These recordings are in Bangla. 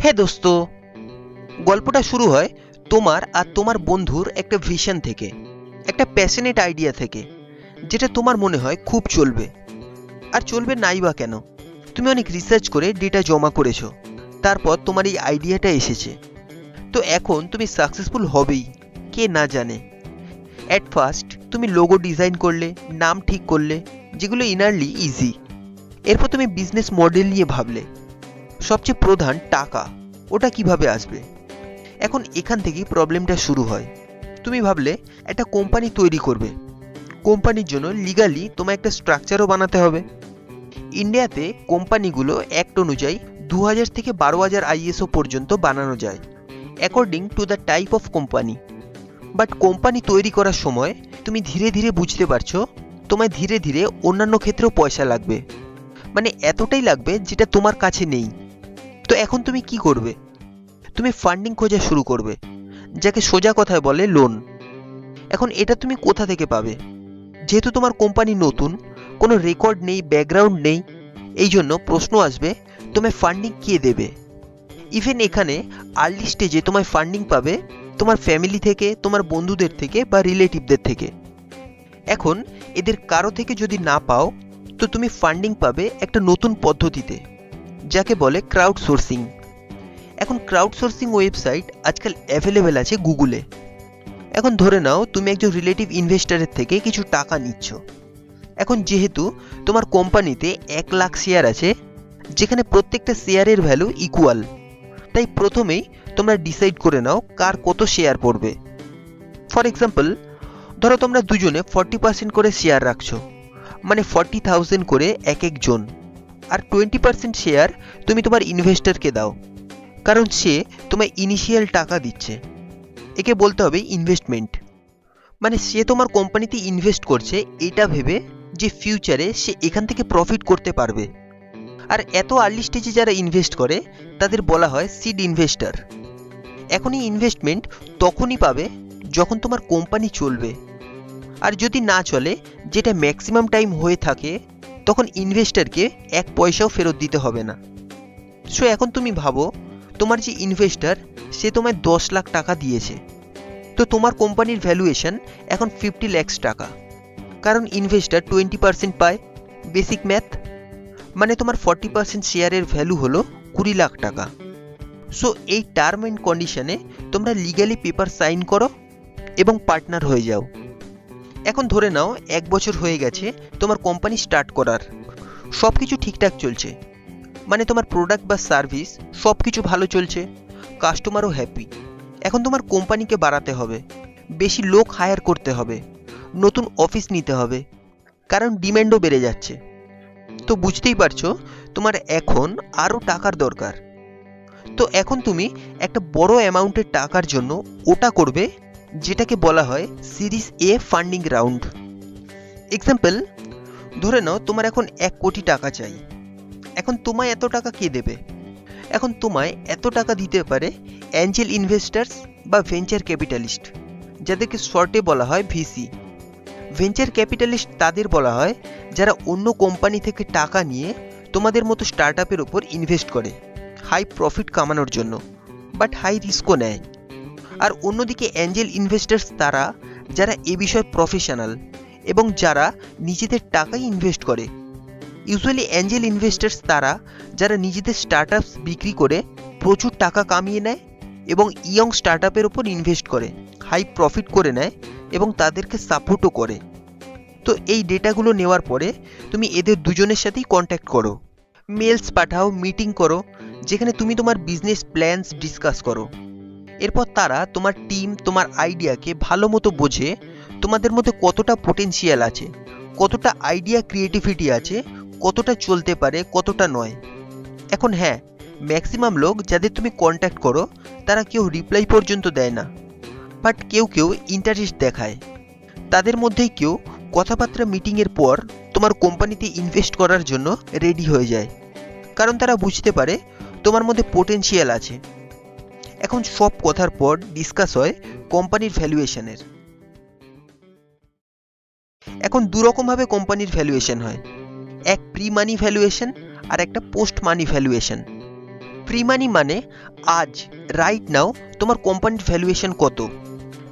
হে দোস্ত, গল্পটা শুরু হয় তোমার আর তোমার বন্ধুর একটা ভিশন থেকে, একটা প্যাশনেট আইডিয়া থেকে, যেটা তোমার মনে হয় খুব চলবে। আর চলবে নাই বা কেন? তুমি অনেক রিসার্চ করে ডেটা জমা করেছো, তারপর তোমার এই আইডিয়াটা এসেছে। তো এখন তুমি সাকসেসফুল হবেই, কে না জানে। অ্যাট ফার্স্ট তুমি লোগো ডিজাইন করলে, নাম ঠিক করলে, যেগুলো ইনারলি ইজি। এরপর তুমি বিজনেস মডেল নিয়ে ভাবলে, সবচেয়ে প্রধান টাকা, ওটা কিভাবে আসবে। এখন এখান থেকেই প্রবলেমটা শুরু হয়। তুমি ভাবলে একটা কোম্পানি তৈরি করবে, কোম্পানির জন্য লিগালি তোমার একটা স্ট্রাকচারও বানাতে হবে। ইন্ডিয়াতে কোম্পানিগুলো অ্যাক্ট অনুযায়ী 2000 থেকে 12,000 ISO পর্যন্ত বানানো যায়, according to the type of company. But company তৈরি করার সময় তুমি ধীরে ধীরে বুঝতে পারছো তোমায় ধীরে ধীরে অন্যান্য ক্ষেত্রেও পয়সা লাগবে, মানে এতটাই লাগবে যেটা তোমার কাছে নেই। তো এখন তুমি কি করবে? তুমি ফান্ডিং খোঁজা শুরু করবে, যাকে সোজা কথায় বলে লোন। এখন এটা তুমি কোথা থেকে পাবে? যেহেতু তোমার কোম্পানি নতুন, কোনো রেকর্ড নেই, ব্যাকগ্রাউন্ড নেই, এই জন্য প্রশ্ন আসবে তোমায় ফান্ডিং কে দেবে। ইভেন এখানে আর্লি স্টেজে তোমায় ফান্ডিং পাবে তোমার ফ্যামিলি থেকে, তোমার বন্ধুদের থেকে বা রিলেটিভদের থেকে। এখন এদের কারো থেকে যদি না পাও, তো তুমি ফান্ডিং পাবে একটা নতুন পদ্ধতিতে, যাকে বলে ক্রাউড সোর্সিং। এখন ক্রাউড সোর্সিং ওয়েবসাইট আজকাল অ্যাভেলেবেল আছে গুগলে। এখন ধরে নাও তুমি একজন রিলেটিভ ইনভেস্টরের থেকে কিছু টাকা নিচ্ছ। এখন যেহেতু তোমার কোম্পানিতে 1 লাখ শেয়ার আছে, যেখানে প্রত্যেকটা শেয়ারের ভ্যালু ইকুয়াল, তাই প্রথমেই তোমরা ডিসাইড করে নাও কার কত শেয়ার পড়বে। ফর এক্সাম্পল, ধরো তোমরা দুজনে 40% করে শেয়ার রাখছো, মানে 40,000 করে এক একজন। আর 20% শেয়ার তুমি তোমার ইনভেস্টরকে দাও, কারণ সে তোমায় ইনিশিয়াল টাকা দিচ্ছে। একে বলতে হবে ইনভেস্টমেন্ট। মানে সে তোমার কোম্পানিতে ইনভেস্ট করছে এটা ভেবে যে ফিউচারে সে এখান থেকে প্রফিট করতে পারবে। আর এত আর্লি স্টেজে যারা ইনভেস্ট করে তাদের বলা হয় সিড ইনভেস্টর। এখন এই ইনভেস্টমেন্ট তখনই পাবে যখন তোমার কোম্পানি চলবে। আর যদি না চলে, যেটা ম্যাক্সিমাম টাইম হয়ে থাকে, তখন ইনভেস্টরকে 1 পয়সাও ফেরত দিতে হবে না। সো এখন তুমি ভাবো, তোমার যে ইনভেস্টর সে তোমায় 10 লাখ টাকা দিয়েছে, তো তোমার কোম্পানির ভ্যালুয়েশন এখন 50 লাখ টাকা, কারণ ইনভেস্টর 20% পায়। বেসিক ম্যাথ, মানে তোমার 40% শেয়ারের ভ্যালু হলো 20 লাখ টাকা। সো এই টার্ম অ্যান্ড কন্ডিশনে তোমরা লিগ্যালি পেপার সাইন করো এবং পার্টনার হয়ে যাও। এখন ধরে নাও 1 বছর হয়ে গেছে তোমার কোম্পানি স্টার্ট করার, সব কিছু ঠিকঠাক চলছে, মানে তোমার প্রোডাক্ট বা সার্ভিস সব কিছু ভালো চলছে, কাস্টমারও হ্যাপি। এখন তোমার কোম্পানিকে বাড়াতে হবে, বেশি লোক হায়ার করতে হবে, নতুন অফিস নিতে হবে, কারণ ডিম্যান্ডও বেড়ে যাচ্ছে। তো বুঝতেই পারছো তোমার এখন আরও টাকার দরকার। তো এখন তুমি একটা বড় অ্যামাউন্টের টাকার জন্য ওটা করবে যেটাকে বলা হয় সিরিজ এ ফান্ডিং রাউন্ড। এক্সাম্পল, ধরে নাও তোমার এখন 1 কোটি টাকা চাই। এখন তোমায় এত টাকা কে দেবে? এখন তোমায় এত টাকা দিতে পারে অ্যাঞ্জেল ইনভেস্টার্স বা ভেঞ্চার ক্যাপিটালিস্ট, যাদেরকে শর্টে বলা হয় ভিসি। ভেঞ্চার ক্যাপিটালিস্ট তাদের বলা হয় যারা অন্য কোম্পানি থেকে টাকা নিয়ে তোমাদের মতো স্টার্টআপের উপর ইনভেস্ট করে হাই প্রফিট কামানোর জন্য, বাট হাই রিস্কও নেয়। আর অন্যদিকে অ্যাঞ্জেল ইনভেস্টার্স তারা যারা এ বিষয়ে প্রফেশনাল এবং যারা নিজেদের টাকাই ইনভেস্ট করে। ইউজুয়ালি অ্যাঞ্জেল ইনভেস্টার্স তারা যারা নিজেদের স্টার্টআপস বিক্রি করে প্রচুর টাকা কামিয়ে নেয় এবং ইয়ং স্টার্টআপের উপর ইনভেস্ট করে হাই প্রফিট করে নেয় এবং তাদেরকে সাপোর্টও করে। তো এই ডেটাগুলো নেওয়ার পরে তুমি এদের দুজনের সাথেই কন্ট্যাক্ট করো, মেলস পাঠাও, মিটিং করো, যেখানে তুমি তোমার বিজনেস প্ল্যানস ডিসকাস করো। এরপর তারা তোমার টিম, তোমার আইডিয়াকে ভালো মতো বোঝে, তোমাদের মধ্যে কতটা পোটেনশিয়াল আছে, কতটা আইডিয়া ক্রিয়েটিভিটি আছে, কতটা চলতে পারে, কতটা নয়। এখন হ্যাঁ, ম্যাক্সিমাম লোক যাদের তুমি কন্ট্যাক্ট করো তারা কেউ রিপ্লাই পর্যন্ত দেয় না, বাট কেউ কেউ ইন্টারেস্ট দেখায়। তাদের মধ্যেই কেউ কথাবার্তা মিটিংয়ের পর তোমার কোম্পানিতে ইনভেস্ট করার জন্য রেডি হয়ে যায়, কারণ তারা বুঝতে পারে তোমার মধ্যে পোটেনশিয়াল আছে। এখন সব কথার পর ডিসকাস হয় কোম্পানির ভ্যালুয়েশনের। এখন দুরকমভাবে কোম্পানির ভ্যালুয়েশন হয়, এক প্রি মানি ভ্যালুয়েশন আর একটা পোস্ট মানি ভ্যালুয়েশন। প্রি মানি মানে আজ রাইট নাও তোমার কোম্পানির ভ্যালুয়েশন কত,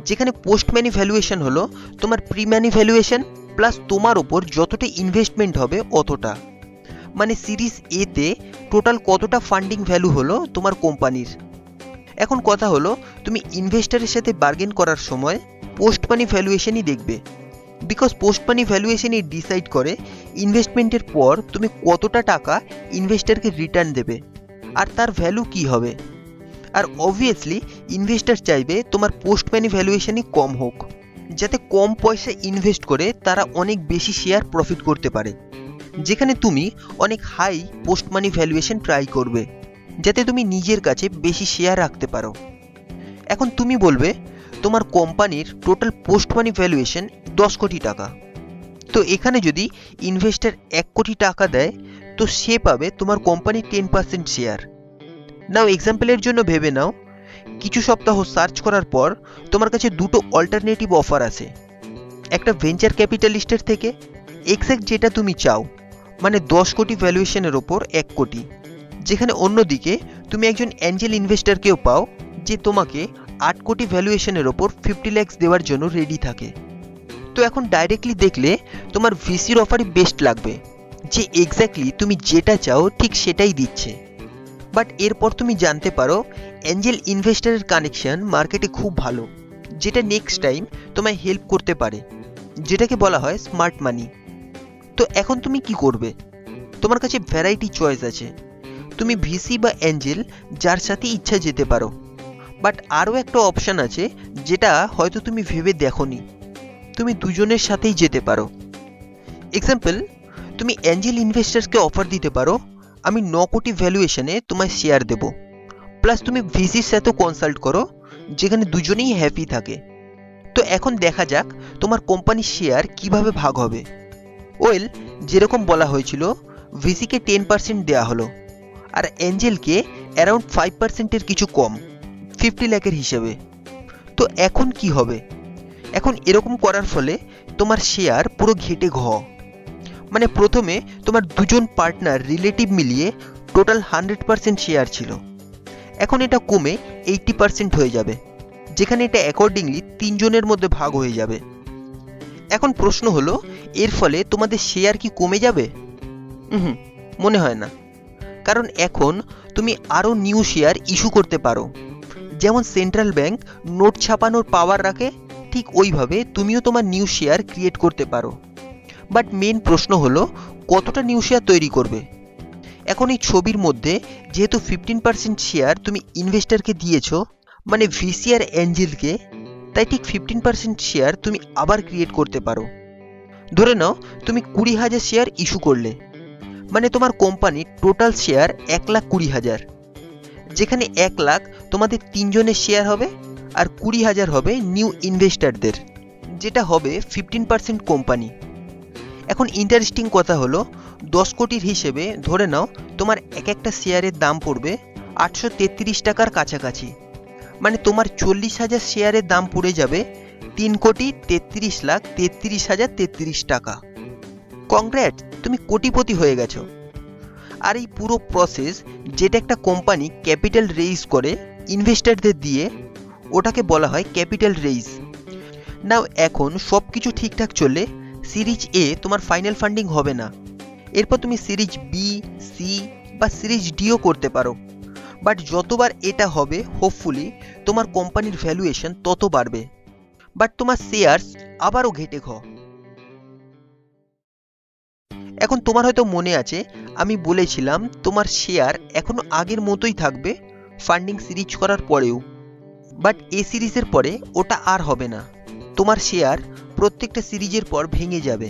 যেখানে পোস্ট মানি ভ্যালুয়েশন হলো তোমার প্রি মানি ভ্যালুয়েশন প্লাস তোমার ওপর যতটা ইনভেস্টমেন্ট হবে অতটা। মানে সিরিজ এ তে টোটাল কতটা ফান্ডিং ভ্যালু হলো তোমার কোম্পানির। এখন কথা হলো তুমি ইনভেস্টরের সাথে বার্গেন করার সময় পোস্ট মানি ভ্যালুয়েশনই দেখবে, বিকজ পোস্ট মানি ভ্যালুয়েশনই ডিসাইড করে ইনভেস্টমেন্টের পর তুমি কতটা টাকা ইনভেস্টরকে রিটার্ন দেবে আর তার ভ্যালু কি হবে। আর অবভিয়াসলি ইনভেস্টর চাইবে তোমার পোস্ট মানি ভ্যালুয়েশনই কম হোক, যাতে কম পয়সা ইনভেস্ট করে তারা অনেক বেশি শেয়ার প্রফিট করতে পারে, যেখানে তুমি অনেক হাই পোস্ট মানি ভ্যালুয়েশন ট্রাই করবে যাতে তুমি নিজের কাছে বেশি শেয়ার রাখতে পারো। এখন তুমি বলবে তোমার কোম্পানির টোটাল পোস্ট মানি ভ্যালুয়েশন 10 কোটি টাকা, তো এখানে যদি ইনভেস্টর 1 কোটি টাকা দেয় তো সে পাবে তোমার কোম্পানির 10% শেয়ার। নাও এক্সাম্পলের জন্য ভেবে নাও কিছু সপ্তাহ সার্চ করার পর তোমার কাছে দুটো অল্টারনেটিভ অফার আছে, একটা ভেঞ্চার ক্যাপিটালিস্টের থেকে এক্স্যাক্ট যেটা তুমি চাও, মানে 10 কোটি ভ্যালুয়েশনের ওপর 1 কোটি, যেখানে অন্যদিকে তুমি একজন অ্যাঞ্জেল ইনভেস্টরকেও পাও যে তোমাকে 8 কোটি ভ্যালুয়েশনের ওপর 50 লাখ দেওয়ার জন্য রেডি থাকে। তো এখন ডাইরেক্টলি দেখলে তোমার ভিসির অফারই বেস্ট লাগবে, যে এক্স্যাক্টলি তুমি যেটা চাও ঠিক সেটাই দিচ্ছে। বাট এরপর তুমি জানতে পারো অ্যাঞ্জেল ইনভেস্টরের কানেকশন মার্কেটে খুব ভালো, যেটা নেক্সট টাইম তোমায় হেল্প করতে পারে, যেটাকে বলা হয় স্মার্ট মানি। তো এখন তুমি কি করবে? তোমার কাছে ভ্যারাইটি চয়েস আছে, তুমি ভিসি বা অ্যাঞ্জেল যার সাথে ইচ্ছা যেতে পারো। বাট আরও একটা অপশান আছে যেটা হয়তো তুমি ভেবে দেখোনি, তুমি দুজনের সাথেই যেতে পারো। এক্সাম্পল, তুমি অ্যাঞ্জেল ইনভেস্টার্সকে অফার দিতে পারো আমি 9 কোটি ভ্যালুয়েশনে তোমায় শেয়ার দেব, প্লাস তুমি ভিসির সাথেও কনসাল্ট করো, যেখানে দুজনেই হ্যাপি থাকে। তো এখন দেখা যাক তোমার কোম্পানির শেয়ার কিভাবে ভাগ হবে। ওয়েল, যেরকম বলা হয়েছিল ভিসিকে 10% দেওয়া হলো আর অ্যাঞ্জেলকে অ্যারাউন্ড 5%-এর কিছু কম, 50 লাখের হিসেবে। তো এখন কি হবে? এখন এরকম করার ফলে তোমার শেয়ার পুরো ঘেটে ঘ, মানে প্রথমে তোমার দুজন পার্টনার রিলেটিভ মিলিয়ে টোটাল 100% শেয়ার ছিল, এখন এটা কমে 80% হয়ে যাবে, যেখানে এটা অ্যাকর্ডিংলি 3 জনের মধ্যে ভাগ হয়ে যাবে। এখন প্রশ্ন হলো এর ফলে তোমাদের শেয়ার কি কমে যাবে? মনে হয় না, কারণ এখন তুমি আরও নিউ শেয়ার ইস্যু করতে পারো। যেমন সেন্ট্রাল ব্যাংক নোট ছাপানোর পাওয়ার রাখে, ঠিক ওইভাবে তুমিও তোমার নিউ শেয়ার ক্রিয়েট করতে পারো। বাট মেন প্রশ্ন হলো কতটা নিউ শেয়ার তৈরি করবে। এখন এই ছবির মধ্যে যেহেতু 15% শেয়ার তুমি ইনভেস্টরকে দিয়েছো, মানে ভিসি আর অ্যাঞ্জেলকে, তাই ঠিক 15% শেয়ার তুমি আবার ক্রিয়েট করতে পারো। ধরে নাও তুমি 20,000 শেয়ার ইস্যু করলে, মানে তোমার কোম্পানির টোটাল শেয়ার 1,20,000, যেখানে 1 লাখ তোমাদের 3 জনের শেয়ার হবে আর 20,000 হবে নিউ ইনভেস্টরদের, যেটা হবে 15% কোম্পানি। এখন ইন্টারেস্টিং কথা হলো 10 কোটির হিসেবে ধরে নাও তোমার এক একটা শেয়ারের দাম পড়বে 833 টাকার কাছাকাছি, মানে তোমার 40,000 শেয়ারের দাম পড়ে যাবে 3,33,33,033 টাকা। কংগ্রেটস, তুমি কোটিপতি হয়ে গেছো। আর এই পুরো প্রসেস, যেটা একটা কোম্পানি ক্যাপিটাল রেইজ করে ইনভেস্টরদের দিয়ে, ওটাকে বলা হয় ক্যাপিটাল রেইজ। নাও এখন সব কিছু ঠিকঠাক চললে সিরিজ এ তোমার ফাইনাল ফান্ডিং হবে না, এরপর তুমি সিরিজ বি, সি বা সিরিজ ডিও করতে পারো। বাট যতবার এটা হবে হোপফুলি তোমার কোম্পানির ভ্যালুয়েশন তত বাড়বে, বাট তোমার শেয়ারস আবারও ঘেটে ঘ। এখন তোমার হয়তো মনে আছে আমি বলেছিলাম তোমার শেয়ার এখনো আগের মতোই থাকবে ফান্ডিং সিরিজ করার পরেও, বাট এ সিরিজের পরে ওটা আর হবে না। তোমার শেয়ার প্রত্যেকটা সিরিজের পর ভেঙে যাবে,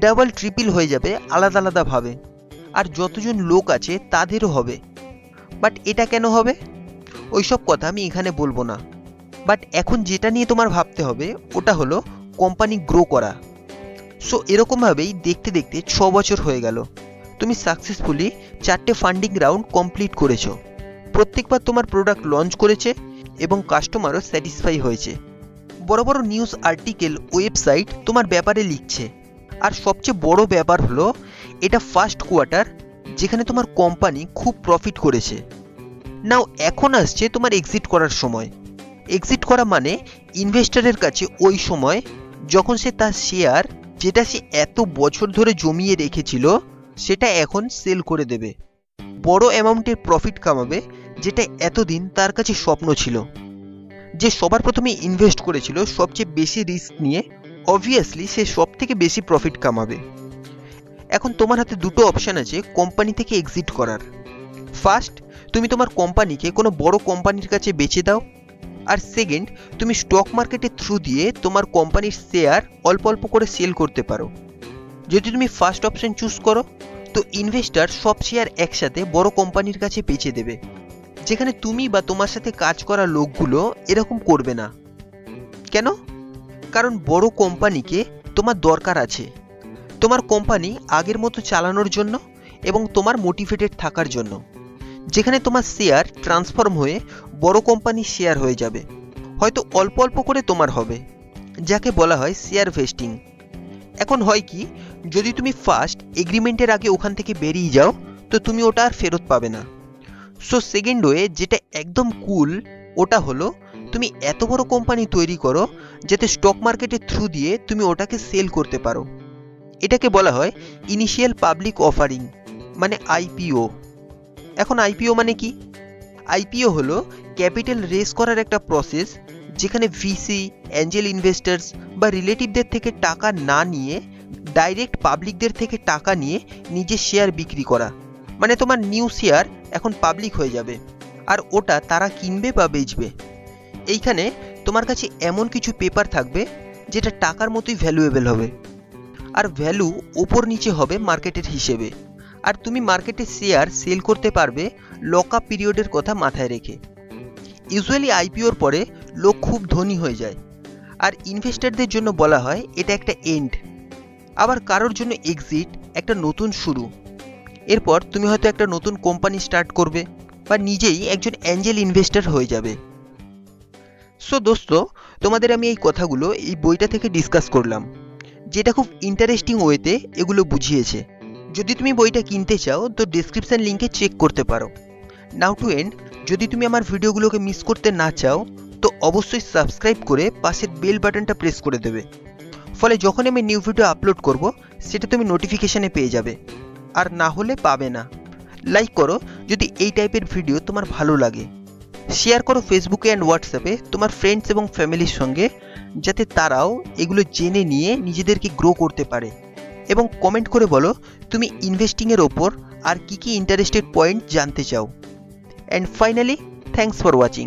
ডাবল ট্রিপল হয়ে যাবে আলাদা আলাদাভাবে, আর যতজন লোক আছে তাদেরও হবে। বাট এটা কেন হবে ওইসব কথা আমি এখানে বলবো না। বাট এখন যেটা নিয়ে তোমার ভাবতে হবে ওটা হলো কোম্পানি গ্রো করা। সো এরকমভাবেই দেখতে দেখতে 6 বছর হয়ে গেল, তুমি সাকসেসফুলি 4টে ফান্ডিং রাউন্ড কমপ্লিট করেছো। প্রত্যেকবার তোমার প্রোডাক্ট লঞ্চ করেছে এবং কাস্টমারও স্যাটিসফাই হয়েছে। বড় বড় নিউজ আর্টিকেল, ওয়েবসাইট তোমার ব্যাপারে লিখছে। আর সবচেয়ে বড় ব্যাপার হলো এটা ফার্স্ট কোয়ার্টার যেখানে তোমার কোম্পানি খুব প্রফিট করেছে। নাও এখন আসছে তোমার এক্সিট করার সময়। এক্সিট করা মানে ইনভেস্টরের কাছে ওই সময় যখন সে তার শেয়ার, যেটা সে এত বছর ধরে জমিয়ে রেখেছিল, সেটা এখন সেল করে দেবে। বড় অ্যামাউন্টের প্রফিট কামাবে, যেটা এতদিন তার কাছে স্বপ্ন ছিল। যে সবার প্রথমে ইনভেস্ট করেছিল সবচেয়ে বেশি রিস্ক নিয়ে, অবভিয়াসলি সে সব থেকে বেশি প্রফিট কামাবে। এখন তোমার হাতে দুটো অপশান আছে কোম্পানি থেকে এক্সিট করার। ফার্স্ট, তুমি তোমার কোম্পানিকে কোনো বড় কোম্পানির কাছে বেচে দাও। আর সেকেন্ড, তুমি স্টক মার্কেটের থ্রু দিয়ে তোমার কোম্পানির শেয়ার অল্প অল্প করে সেল করতে পারো। যদি তুমি ফার্স্ট অপশন চুজ করো, তো ইনভেস্টর সব শেয়ার একসাথে বড় কোম্পানির কাছে বেচে দেবে, যেখানে তুমি বা তোমার সাথে কাজ করা লোকগুলো এরকম করবে না। কেন? কারণ বড় কোম্পানিকে তোমার দরকার আছে, তোমার কোম্পানি আগের মতো চালানোর জন্য এবং তোমার মোটিভেটেড থাকার জন্য, যেখানে তোমার শেয়ার ট্রান্সফর্ম হয়ে বড় কোম্পানির শেয়ার হয়ে যাবে। হয়তো অল্প অল্প করে তোমার হবে, যাকে বলা হয় শেয়ার ভেস্টিং। এখন হয় কি, যদি তুমি ফার্স্ট এগ্রিমেন্টের আগে ওখান থেকে বেরিয়ে যাও, তো তুমি ওটা আর ফেরত পাবে না। সো সেকেন্ড ওয়ে, যেটা একদম কুল, ওটা হলো তুমি এত বড় কোম্পানি তৈরি করো যাতে স্টক মার্কেটের থ্রু দিয়ে তুমি ওটাকে সেল করতে পারো। এটাকে বলা হয় ইনিশিয়াল পাবলিক অফারিং, মানে আইপিও। এখন আইপিও মানে কি? আইপিও হলো ক্যাপিটাল রেজ করার একটা প্রসেস, যেখানে ভিসি, অ্যাঞ্জেল ইনভেস্টার্স বা রিলেটিভদের থেকে টাকা না নিয়ে ডাইরেক্ট পাবলিকদের থেকে টাকা নিয়ে নিজের শেয়ার বিক্রি করা। মানে তোমার নিউ শেয়ার এখন পাবলিক হয়ে যাবে, আর ওটা তারা কিনবে বা বেচবে। এইখানে তোমার কাছে এমন কিছু পেপার থাকবে যেটা টাকার মতোই ভ্যালুয়েবল হবে, আর ভ্যালু ওপর নিচে হবে মার্কেটের হিসেবে। আর তুমি মার্কেটে শেয়ার সেল করতে পারবে লক আপ পিরিয়ডের কথা মাথায় রেখে। ইউজুয়ালি আইপিওর পরে লোক খুব ধনী হয়ে যায়, আর ইনভেস্টরদের জন্য বলা হয় এটা একটা এন্ড। আবার কারোর জন্য এক্সিট একটা নতুন শুরু। এরপর তুমি হয়তো একটা নতুন কোম্পানি স্টার্ট করবে বা নিজেই একজন অ্যাঞ্জেল ইনভেস্টর হয়ে যাবে। সো দোস্ত, তোমাদের আমি এই কথাগুলো এই বইটা থেকে ডিসকাস করলাম, যেটা খুব ইন্টারেস্টিং ওয়েতে এগুলো বুঝিয়েছে। যদি তুমি বইটা কিনতে চাও তো ডেসক্রিপশন লিঙ্কে চেক করতে পারো। নাও টু এন্ড, যদি তুমি আমার ভিডিওগুলোকে মিস করতে না চাও তো অবশ্যই সাবস্ক্রাইব করে পাশের বেল বাটনটা প্রেস করে দেবে, ফলে যখন আমি নিউ ভিডিও আপলোড করব সেটা তুমি নোটিফিকেশানে পেয়ে যাবে, আর না হলে পাবে না। লাইক করো যদি এই টাইপের ভিডিও তোমার ভালো লাগে। শেয়ার করো ফেসবুকে অ্যান্ড হোয়াটসঅ্যাপে তোমার ফ্রেন্ডস এবং ফ্যামিলির সঙ্গে, যাতে তারাও এগুলো জেনে নিয়ে নিজেদেরকে গ্রো করতে পারে। এবং কমেন্ট করে বলো তুমি ইনভেস্টিংয়ের ওপর আর কি ইন্টারেস্টেড পয়েন্ট জানতে চাও। And finally, thanks for watching.